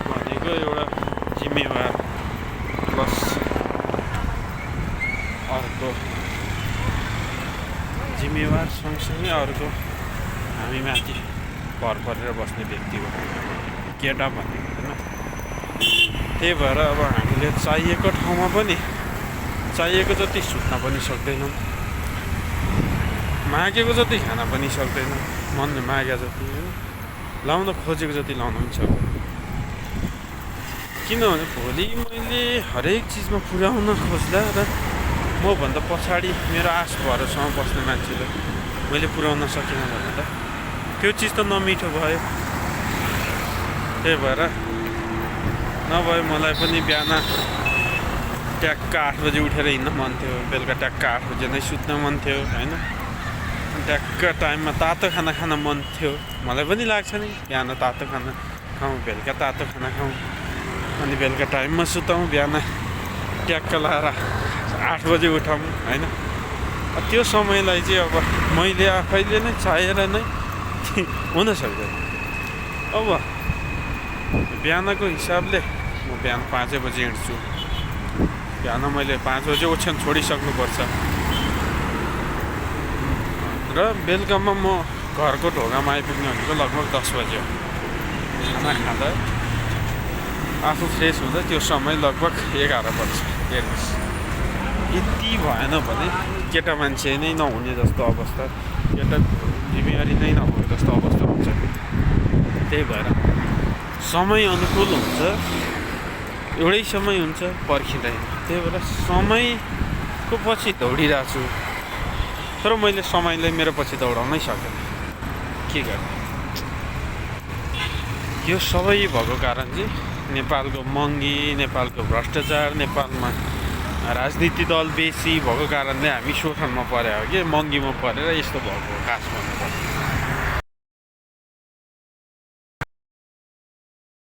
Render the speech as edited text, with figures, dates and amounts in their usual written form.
भनेको एउटा जिम्मेवार प्लस अर्को जिम्मेवार सँगसँगै अर्को हामी माथि भर परेर बस्ने व्यक्ति हो केटा भनेको होइन। त्यही भएर अब हामीले चाहिएको ठाउँमा पनि चाहिएको जति सुत्न पनि सक्दैनौँ, मागेको जति खान पनि सक्दैनौँ, मनले मागे जति होइन, लाउन खोजेको जति लाउन पनि सक्दैन। किनभने भोलि मैले हरेक चिजमा पुर्याउन खोज्दा र मभन्दा पछाडि मेरो आश भरोसामा बस्ने मान्छेले मैले पुर्याउन सकिनँ भने त त्यो चिज त नमिठो भयो। त्यही भएर नभए मलाई पनि बिहान ट्याक्क 8 बजी उठेर हिँड्न मन थियो, बेलुका ट्याक्क 8 बजी नै सुत्न मन थियो होइन, ट्याक्क टाइममा तातो खाना खान मन थियो। मलाई पनि लाग्छ नि बिहान तातो खाना खाउँ, बेलुका तातो खाना खाउँ, अनि बेलुका टाइममा सुताउँ, बिहान ट्याक्क लाएर 8 बजी उठाउँ होइन। त्यो समयलाई चाहिँ अब मैले आफैले नै चाहेर नै हुन सक्दैन। अब बिहानको हिसाबले म बिहान 5 बजी हिँड्छु, बिहान मैले 5 बजी ओछ्यान छोडिसक्नुपर्छ र बेलुकामा म घरको ढोकामा आइपुग्ने भनेको लगभग 10 बजी हो। खाना खाँदा आफू फ्रेस हुँदा त्यो समय लगभग 11 बज्छ। हेर्नुहोस्, यति भएन भने केटा मान्छे नै नहुने जस्तो अवस्था, केटा जिम्मेवारी नै नहुने जस्तो अवस्था हुन्छ। त्यही भएर समय अनुकूल हुन्छ, एउटै समय हुन्छ, पर्खिँदैन। त्यही भएर समयको पछि दौडिरहेको छु, तर मैले समयलाई मेरो पछि दौडाउनै सकेन। के गर्ने? यो सबै भएको कारण चाहिँ नेपालको महँगी, नेपालको भ्रष्टाचार, नेपालमा राजनीति दल बेसी भएको कारणले हामी शोषणमा परेको कि महँगीमा परेर यस्तो भएको खास भन्नुपर्छ।